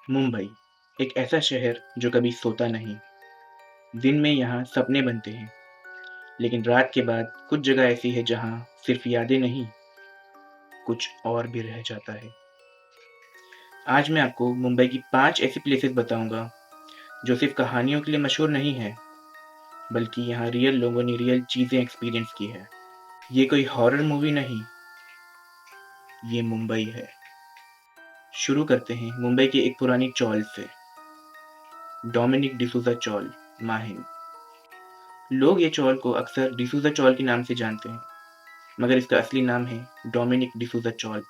मुंबई एक ऐसा शहर जो कभी सोता नहीं। दिन में यहाँ सपने बनते हैं, लेकिन रात के बाद कुछ जगह ऐसी है जहाँ सिर्फ यादें नहीं, कुछ और भी रह जाता है। आज मैं आपको मुंबई की 5 ऐसी प्लेसेस बताऊंगा जो सिर्फ कहानियों के लिए मशहूर नहीं है, बल्कि यहाँ रियल लोगों ने रियल चीज़ें एक्सपीरियंस की है। ये कोई हॉरर मूवी नहीं, ये मुंबई है। शुरू करते हैं मुंबई की एक पुरानी चौल से, डोमिनिक डिसूजा चौल, माहिम। लोग ये चौल को अक्सर डिसूजा चौल के नाम से जानते हैं, मगर इसका असली नाम है डोमिनिक डिसूजा चौल।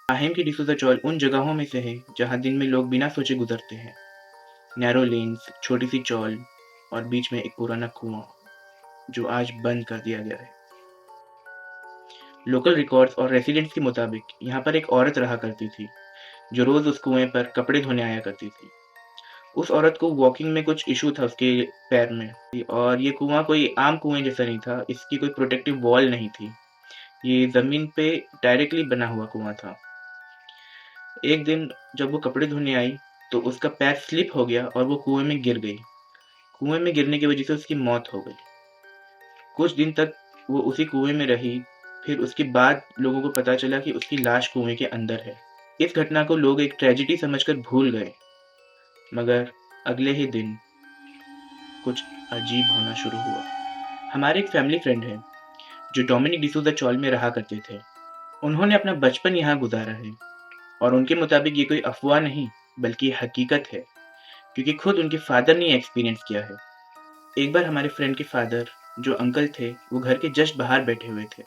माहिम की डिसूजा चौल उन जगहों में से है जहाँ दिन में लोग बिना सोचे गुजरते हैं। नैरो लेन्स, छोटी सी चौल और बीच में एक पुराना कुआं जो आज बंद कर दिया गया है। लोकल रिकॉर्ड्स और रेसिडेंट्स के मुताबिक यहाँ पर एक औरत रहा करती थी जो रोज उस कुएं पर कपड़े धोने आया करती थी। उस औरत को वॉकिंग में कुछ इशू था उसके पैर में, और ये कुआं कोई आम कुएं जैसा नहीं था। इसकी कोई प्रोटेक्टिव वॉल नहीं थी, ये ज़मीन पे डायरेक्टली बना हुआ कुआं था। एक दिन जब वो कपड़े धोने आई तो उसका पैर स्लिप हो गया और वो कुएं में गिर गई। कुएं में गिरने की वजह से उसकी मौत हो गई। कुछ दिन तक वो उसी कुएं में रही। फिर उसके बाद लोगों को पता चला कि उसकी लाश कुएं के अंदर है। इस घटना को लोग एक ट्रेजेडी समझकर भूल गए, मगर अगले ही दिन कुछ अजीब होना शुरू हुआ। हमारे एक फैमिली फ्रेंड है जो डोमिनिक डिसूजा चौल में रहा करते थे। उन्होंने अपना बचपन यहाँ गुजारा है, और उनके मुताबिक ये कोई अफ़वाह नहीं, बल्कि हकीकत है, क्योंकि खुद उनके फादर ने ये एक्सपीरियंस किया है। एक बार हमारे फ्रेंड के फादर, जो अंकल थे, वो घर के जस्ट बाहर बैठे हुए थे।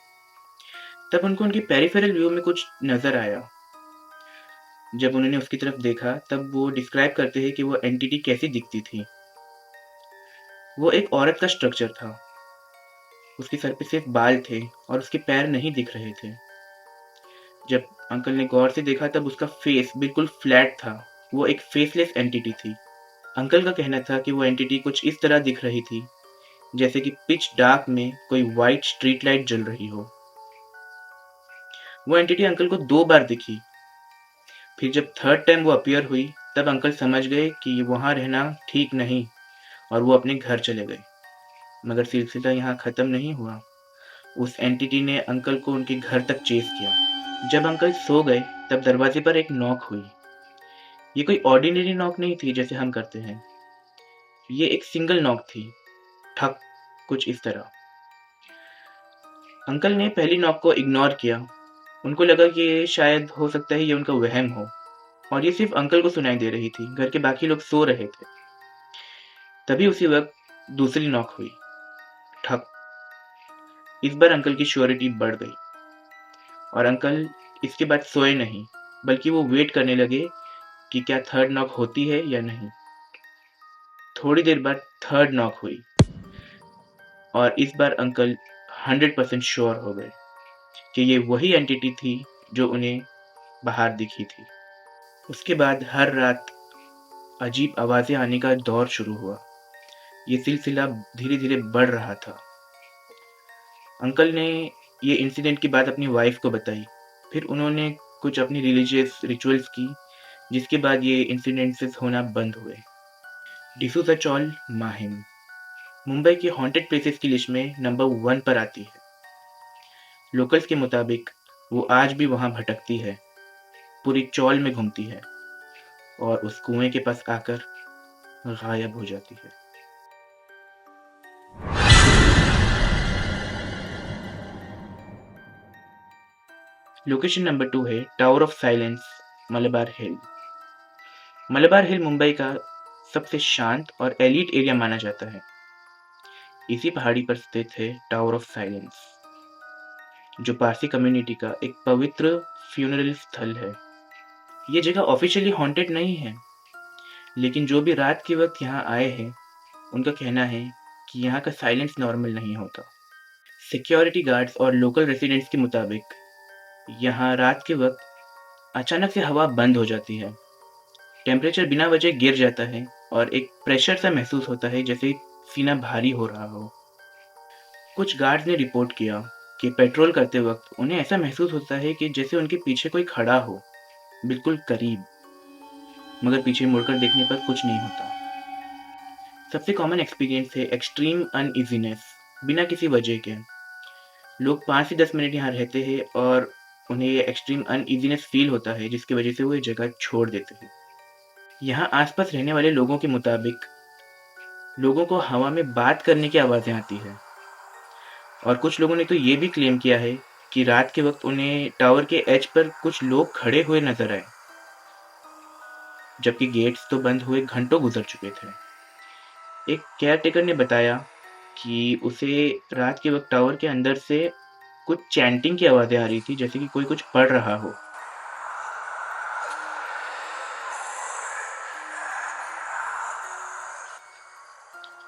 तब उनको उनके पेरिफेरल व्यू में कुछ नज़र आया। जब उन्होंने उसकी तरफ देखा, तब वो डिस्क्राइब करते हैं कि वो एंटिटी कैसी दिखती थी। वो एक औरत का स्ट्रक्चर था। उसके सर पे सिर्फ बाल थे और उसके पैर नहीं दिख रहे थे। जब अंकल ने गौर से देखा तब उसका फेस बिल्कुल फ्लैट था। वो एक फेसलेस एंटिटी थी। अंकल का कहना था कि वो एंटिटी कुछ इस तरह दिख रही थी जैसे कि पिच डार्क में कोई वाइट स्ट्रीट लाइट जल रही हो। वो एंटिटी अंकल को 2 बार दिखी। फिर जब थर्ड टाइम वो अपीयर हुई, तब अंकल समझ गए कि वहाँ रहना ठीक नहीं, और वो अपने घर चले गए। मगर सिलसिला यहाँ खत्म नहीं हुआ। उस एंटिटी ने अंकल को उनके घर तक चेस किया। जब अंकल सो गए, तब दरवाजे पर एक नॉक हुई। ये कोई ऑर्डिनरी नॉक नहीं थी जैसे हम करते हैं। ये एक सिंगल नॉक थी, ठक, कुछ इस तरह। अंकल ने पहली नॉक को इग्नोर किया। उनको लगा कि ये शायद हो सकता है ये उनका वहम हो, और ये सिर्फ अंकल को सुनाई दे रही थी। घर के बाकी लोग सो रहे थे। तभी उसी वक्त दूसरी नॉक हुई, ठक। इस बार अंकल की श्योरिटी बढ़ गई, और अंकल इसके बाद सोए नहीं, बल्कि वो वेट करने लगे कि क्या थर्ड नॉक होती है या नहीं। थोड़ी देर बाद थर्ड नॉक हुई, और इस बार अंकल 100% श्योर हो गए कि ये वही एंटिटी थी जो उन्हें बाहर दिखी थी। उसके बाद हर रात अजीब आवाज़ें आने का दौर शुरू हुआ। ये सिलसिला धीरे-धीरे बढ़ रहा था। अंकल ने ये इंसिडेंट की बात अपनी वाइफ को बताई। फिर उन्होंने कुछ अपनी रिलीजियस रिचुअल्स की, जिसके बाद ये इंसिडेंसेस होना बंद हुए। डिसूजा चौल, माहिम, मुंबई के हॉन्टेड प्लेसेस की लिस्ट में नंबर 1 पर आती है। लोकल्स के मुताबिक वो आज भी वहाँ भटकती है, पूरी चौल में घूमती है, और उस कुएं के पास आकर गायब हो जाती है। लोकेशन नंबर 2 है टावर ऑफ साइलेंस, मलबार हिल। मलबार हिल मुंबई का सबसे शांत और एलीट एरिया माना जाता है। इसी पहाड़ी पर स्थित है टावर ऑफ साइलेंस, जो पारसी कम्युनिटी का एक पवित्र फ्यूनरल स्थल है। ये जगह ऑफिशियली हॉन्टेड नहीं है, लेकिन जो भी रात के वक्त यहाँ आए हैं, उनका कहना है कि यहाँ का साइलेंस नॉर्मल नहीं होता। सिक्योरिटी गार्ड्स और लोकल रेसिडेंट्स के मुताबिक यहाँ रात के वक्त अचानक से हवा बंद हो जाती है, टेम्परेचर बिना वजह गिर जाता है, और एक प्रेशर सा महसूस होता है जैसे सीना भारी हो रहा हो। कुछ गार्ड्स ने रिपोर्ट किया कि पेट्रोल करते वक्त उन्हें ऐसा महसूस होता है कि जैसे उनके पीछे कोई खड़ा हो, बिल्कुल करीब। मगर पीछे मुड़कर देखने पर कुछ नहीं होता। सबसे कॉमन एक्सपीरियंस है एक्सट्रीम अनईज़ीनेस, बिना किसी वजह के। लोग 5 से 10 मिनट यहाँ रहते हैं और उन्हें ये एक्सट्रीम अनईज़ीनेस फ़ील होता है, जिसकी वजह से वो ये जगह छोड़ देते हैं। यहाँ आस-पास रहने वाले लोगों के मुताबिक लोगों को हवा में बात करने की आवाज़ें आती हैं, और कुछ लोगों ने तो ये भी क्लेम किया है कि रात के वक़्त उन्हें टावर के एज पर कुछ लोग खड़े हुए नज़र आए, जबकि गेट्स तो बंद हुए घंटों गुज़र चुके थे। एक केयरटेकर ने बताया कि उसे रात के वक़्त टावर के अंदर से कुछ चैंटिंग की आवाज़ें आ रही थी, जैसे कि कोई कुछ पढ़ रहा हो।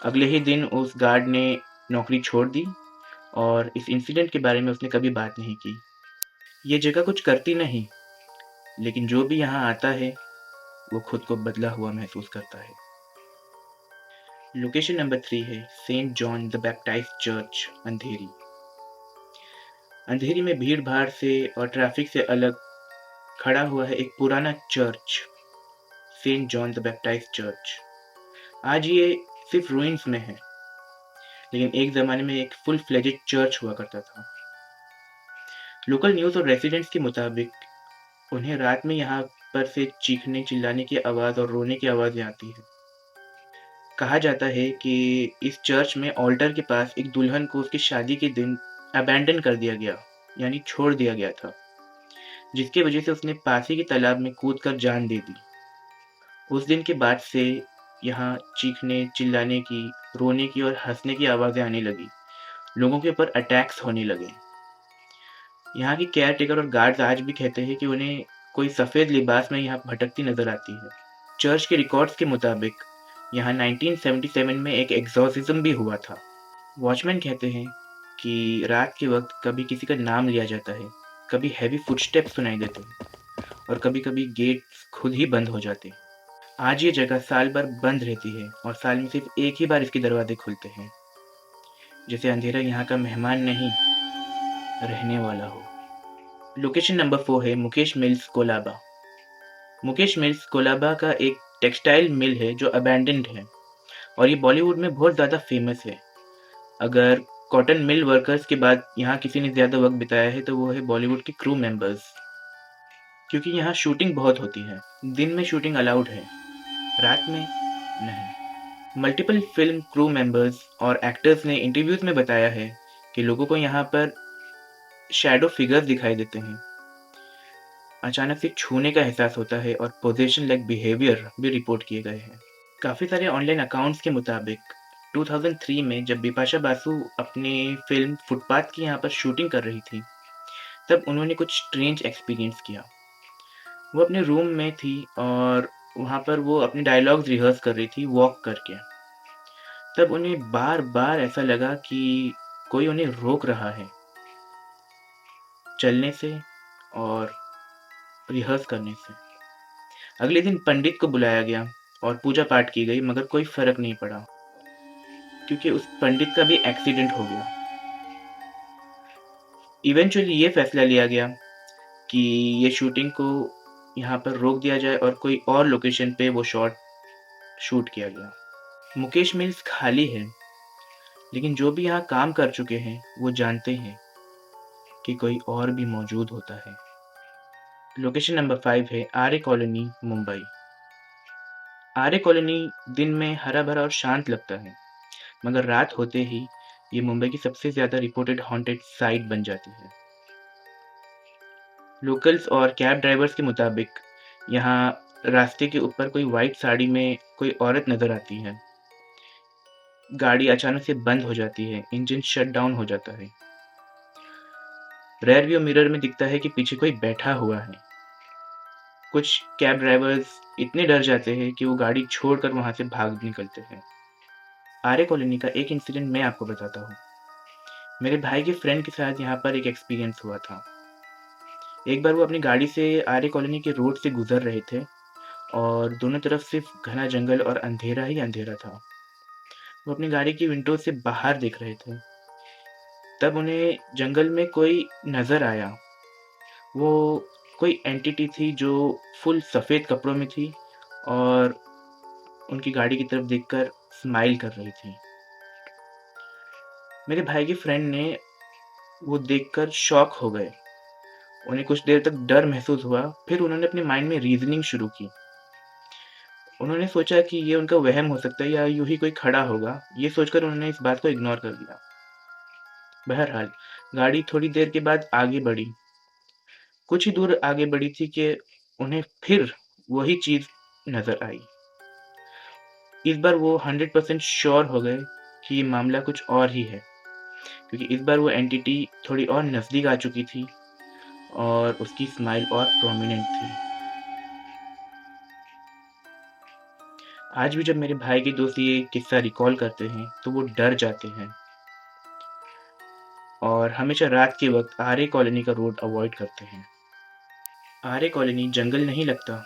अगले ही दिन उस गार्ड ने नौकरी छोड़ दी और इस इंसिडेंट के बारे में उसने कभी बात नहीं की। ये जगह कुछ करती नहीं, लेकिन जो भी यहाँ आता है, वो खुद को बदला हुआ महसूस करता है। लोकेशन नंबर 3 है Saint John the Baptist church, अंधेरी। अंधेरी में भीड़-भाड़ से और ट्रैफिक से अलग खड़ा हुआ है एक पुराना church, Saint John the Baptist church. आज ये सिर्फ रूइंस में है, लेकिन एक ज़माने में एक फुल फ्लेजेड चर्च हुआ करता था। लोकल न्यूज़ और रेसिडेंट्स के मुताबिक उन्हें रात में यहाँ पर से चीखने, चिल्लाने की आवाज़ और रोने की आवाज़ें आती हैं। कहा जाता है कि इस चर्च में ऑल्टर के पास एक दुल्हन को उसकी शादी के दिन अबैंडन कर दिया गया, यानी छोड़ दिया गया था, जिसकी वजह से उसने पास ही के तालाब में कूदकर जान दे दी। उस दिन के बाद से यहाँ चीखने, चिल्लाने की, रोने की और हँसने की आवाज़ें आने लगी। लोगों के ऊपर अटैक्स होने लगे। यहाँ की केयरटेकर और गार्ड्स आज भी कहते हैं कि उन्हें कोई सफ़ेद लिबास में यहाँ भटकती नज़र आती है। चर्च के रिकॉर्ड्स के मुताबिक यहाँ 1977 में एक एक्सॉर्सिज्म भी हुआ था। वॉचमैन कहते हैं कि रात के वक़्त कभी किसी का नाम लिया जाता है, कभी हेवी फुटस्टेप्स सुनाई देते हैं और कभी-कभी गेट्स खुद ही बंद हो जाते हैं। आज ये जगह साल भर बंद रहती है और साल में सिर्फ एक ही बार इसके दरवाजे खुलते हैं। जैसे अंधेरा यहाँ का मेहमान नहीं, रहने वाला हो। लोकेशन नंबर 4 है मुकेश मिल्स, कोलाबा। मुकेश मिल्स कोलाबा का एक टेक्सटाइल मिल है जो अबैंडन्ड है और ये बॉलीवुड में बहुत ज़्यादा फेमस है। अगर कॉटन मिल वर्कर्स के बाद यहाँ किसी ने ज़्यादा वक़्त बिताया है तो वो है बॉलीवुड के क्रू मेंबर्स। क्योंकि यहाँ शूटिंग बहुत होती है। दिन में शूटिंग अलाउड है, रात में नहीं। मल्टीपल फ़िल्म क्रू मेंबर्स और एक्टर्स ने इंटरव्यूज़ में बताया है कि लोगों को यहाँ पर शैडो फिगर्स दिखाई देते हैं। अचानक से छूने का एहसास होता है और पोजेशन लाइक बिहेवियर भी रिपोर्ट किए गए हैं। काफ़ी सारे ऑनलाइन अकाउंट्स के मुताबिक 2003 में जब बिपाशा बासु अपनी फ़िल्म फुटपाथ की यहाँ पर शूटिंग कर रही थी, तब उन्होंने कुछ स्ट्रेंज एक्सपीरियंस किया। वो अपने रूम में थी और वहाँ पर वो अपने डायलॉग्स रिहर्स कर रही थी वॉक करके। तब उन्हें बार-बार ऐसा लगा कि कोई उन्हें रोक रहा है चलने से और रिहर्स करने से। अगले दिन पंडित को बुलाया गया और पूजा पाठ की गई, मगर कोई फ़र्क नहीं पड़ा क्योंकि उस पंडित का भी एक्सीडेंट हो गया। इवेंचुअली ये फ़ैसला लिया गया कि ये शूटिंग को यहाँ पर रोक दिया जाए और कोई और लोकेशन पे वो शूट किया गया। मुकेश मिल्स खाली है, लेकिन जो भी यहाँ काम कर चुके हैं, वो जानते हैं कि कोई और भी मौजूद होता है। लोकेशन नंबर 5 है आर्य कॉलोनी, मुंबई। आर्य कॉलोनी दिन में हरा-भरा और शांत लगता है, मगर रात होते ही ये मुंबई की सबसे ज़्यादा रिपोर्टेड हॉन्टेड साइट बन जाती है। लोकल्स और कैब ड्राइवर्स के मुताबिक यहाँ रास्ते के ऊपर कोई व्हाइट साड़ी में कोई औरत नज़र आती है। गाड़ी अचानक से बंद हो जाती है, इंजन शट डाउन हो जाता है। रियर व्यू मिरर में दिखता है कि पीछे कोई बैठा हुआ है। कुछ कैब ड्राइवर्स इतने डर जाते हैं कि वो गाड़ी छोड़कर वहाँ से भाग निकलते हैं। आर्य कॉलोनी का एक इंसिडेंट मैं आपको बताता हूँ। मेरे भाई के फ्रेंड के साथ यहाँ पर एक एक्सपीरियंस हुआ था। एक बार वो अपनी गाड़ी से आर्य कॉलोनी के रोड से गुज़र रहे थे और दोनों तरफ सिर्फ घना जंगल और अंधेरा ही अंधेरा था। वो अपनी गाड़ी की विंडो से बाहर देख रहे थे। तब उन्हें जंगल में कोई नज़र आया। वो कोई एंटिटी थी जो फुल सफ़ेद कपड़ों में थी और उनकी गाड़ी की तरफ देखकर स्माइल कर रही थी। मेरे भाई के फ्रेंड ने वो देखकर शॉक हो गए। उन्हें कुछ देर तक डर महसूस हुआ, फिर उन्होंने अपने माइंड में रीज़निंग शुरू की। उन्होंने सोचा कि ये उनका वहम हो सकता है या यूँ ही कोई खड़ा होगा, ये सोचकर उन्होंने इस बात को इग्नोर कर दिया। बहरहाल, गाड़ी थोड़ी देर के बाद आगे बढ़ी। कुछ ही दूर आगे बढ़ी थी कि उन्हें फिर वही चीज़ नज़र आई। इस बार वो 100% श्योर हो गए कि ये मामला कुछ और ही है, क्योंकि इस बार वो एंटिटी थोड़ी और नज़दीक आ चुकी थी और उसकी स्माइल और प्रोमिनेंट थी। आज भी जब मेरे भाई के दोस्त ये किस्सा रिकॉल करते हैं, तो वो डर जाते हैं और हमेशा रात के वक़्त आर्य कॉलोनी का रोड अवॉइड करते हैं। आर्य कॉलोनी जंगल नहीं लगता,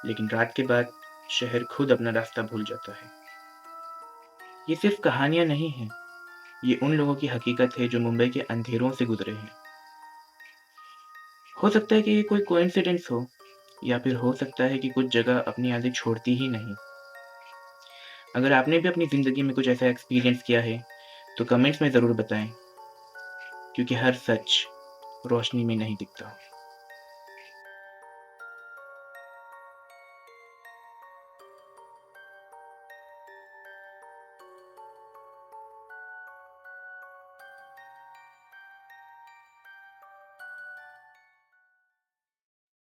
लेकिन रात के बाद शहर खुद अपना रास्ता भूल जाता है। ये सिर्फ़ कहानियाँ नहीं हैं, ये उन लोगों की हकीकत है जो मुंबई के अंधेरों से गुज़रे हैं। हो सकता है कि ये कोई कोइंसिडेंस हो या फिर हो सकता है कि कुछ जगह अपनी यादें छोड़ती ही नहीं। अगर आपने भी अपनी ज़िंदगी में कुछ ऐसा एक्सपीरियंस किया है, तो कमेंट्स में ज़रूर बताएँ, क्योंकि हर सच रोशनी में नहीं दिखता।